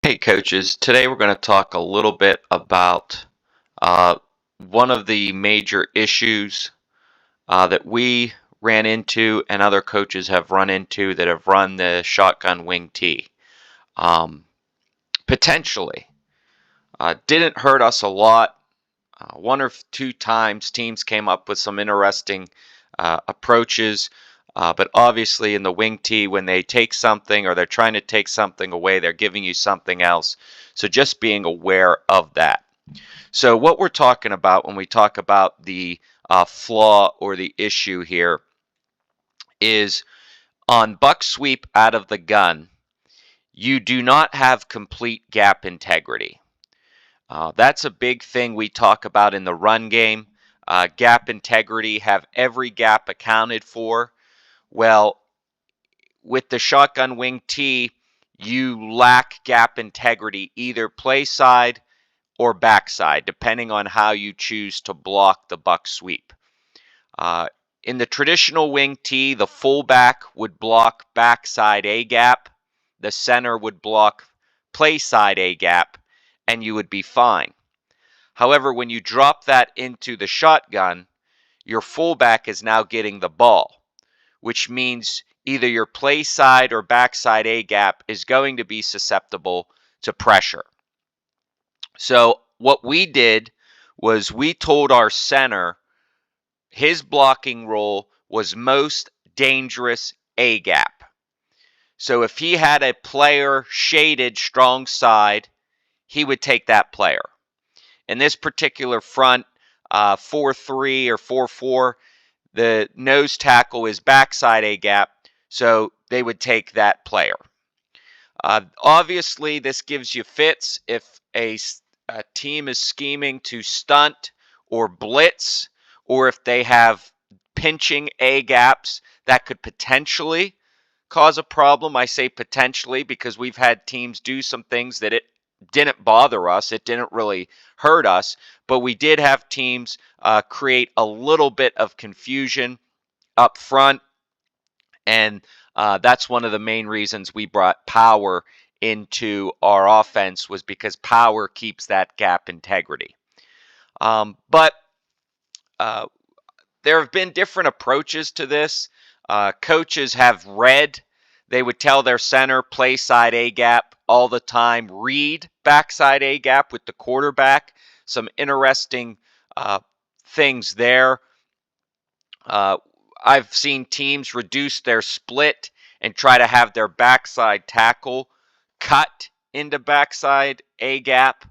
Hey coaches, today we're going to talk a little bit about uh, one of the major issues that we ran into and other coaches have run into that have run the shotgun wing tee. Um, Potentially. Didn't hurt us a lot. One or two times teams came up with some interesting approaches. But obviously, in the wing tee, when they take something or they're trying to take something away, they're giving you something else. So just being aware of that. So, what we're talking about when we talk about the flaw or the issue here is on buck sweep out of the gun, you do not have complete gap integrity. That's a big thing we talk about in the run game. Gap integrity, have every gap accounted for. Well, with the shotgun wing tee, you lack gap integrity, either play side or backside, depending on how you choose to block the buck sweep. Uh, in the traditional wing tee, the fullback would block backside A gap, the center would block play side A gap, and you would be fine. However, when you drop that into the shotgun, your fullback is now getting the ball, which means either your play side or backside A gap is going to be susceptible to pressure. So what we did was we told our center his blocking role was most dangerous A gap. So if he had a player shaded strong side, he would take that player. In this particular front, 4-3 or 4-4, the nose tackle is backside A gap, so they would take that player. Obviously, this gives you fits if a team is scheming to stunt or blitz, or if they have pinching A gaps that could potentially cause a problem. I say potentially because we've had teams do some things that it didn't bother us. It didn't really hurt us, but we did have teams create a little bit of confusion up front, and that's one of the main reasons we brought power into our offense, was because power keeps that gap integrity. But uh, there have been different approaches to this. Coaches have read. They would tell their center, play side A gap all the time, read backside A gap with the quarterback. Some interesting things there. Uh, I've seen teams reduce their split and try to have their backside tackle cut into backside A gap.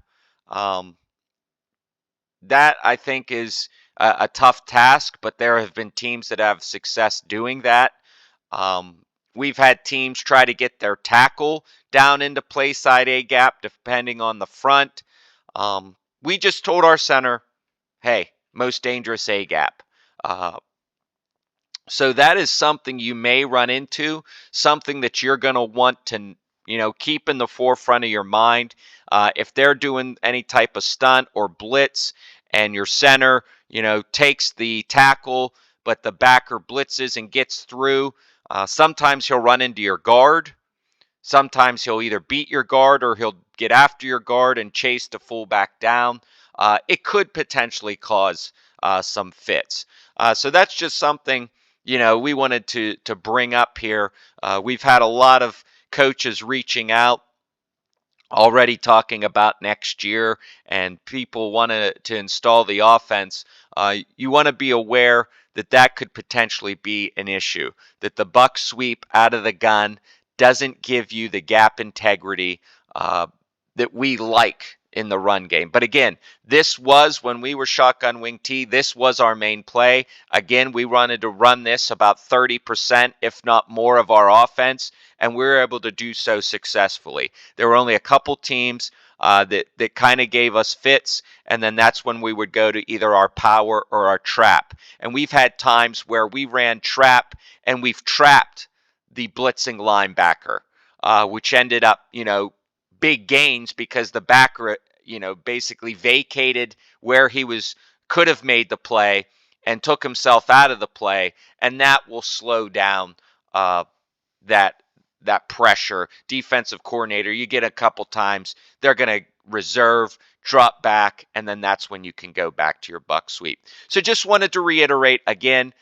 Um, that I think is a tough task, but there have been teams that have success doing that. Um, we've had teams try to get their tackle down into play side A gap, depending on the front. We just told our center, hey, most dangerous A gap. So that is something you may run into, something that you're going to want to, keep in the forefront of your mind. If they're doing any type of stunt or blitz and your center, takes the tackle, but the backer blitzes and gets through, sometimes he'll run into your guard. Sometimes he'll either beat your guard or he'll get after your guard and chase the fullback down. It could potentially cause some fits. So that's just something we wanted to bring up here. We've had a lot of coaches reaching out already, talking about next year, and people want to install the offense. You want to be aware that that could potentially be an issue, that the buck sweep out of the gun doesn't give you the gap integrity that we like in the run game. But again, this was when we were shotgun wing tee, this was our main play. Again, we wanted to run this about 30%, if not more, of our offense, and we were able to do so successfully. There were only a couple teams that kind of gave us fits, and then that's when we would go to either our power or our trap. And we've had times where we ran trap and we've trapped the blitzing linebacker, which ended up, big gains because the backer, basically vacated where he could have made the play and took himself out of the play, and that will slow down that that pressure. Defensive coordinator, you get a couple times, they're going to reserve, drop back, and then that's when you can go back to your buck sweep. So just wanted to reiterate again,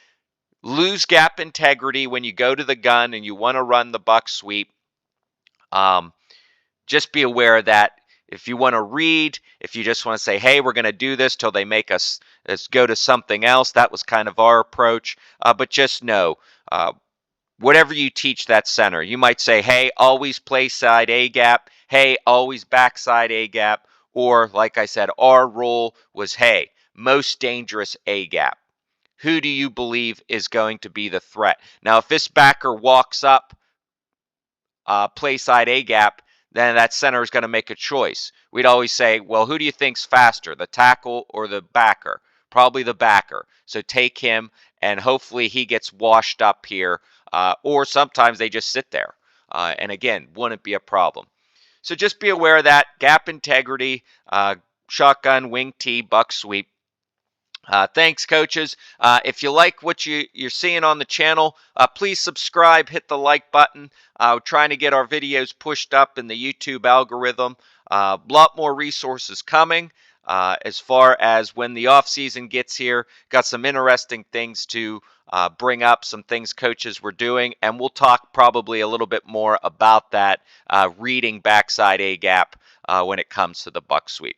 lose gap integrity when you go to the gun and you want to run the buck sweep. Just be aware of that. If you want to read, if you just want to say, hey, we're going to do this till they make us let's go to something else, that was kind of our approach. But just know, whatever you teach that center, you might say, hey, always play side A gap. Hey, always backside A gap. Or like I said, our rule was, hey, most dangerous A gap. Who do you believe is going to be the threat? Now, if this backer walks up, play side A gap, then that center is going to make a choice. We'd always say, well, who do you think's faster, the tackle or the backer? Probably the backer. So take him, and hopefully he gets washed up here. Or sometimes they just sit there. And again, wouldn't be a problem. So just be aware of that. Gap integrity, shotgun, wing T, buck sweep. Thanks, coaches. If you like what you're seeing on the channel, please subscribe, hit the like button. We're trying to get our videos pushed up in the YouTube algorithm. A lot more resources coming as far as when the off season gets here. Got some interesting things to bring up, some things coaches were doing, and we'll talk probably a little bit more about that reading backside A gap when it comes to the buck sweep.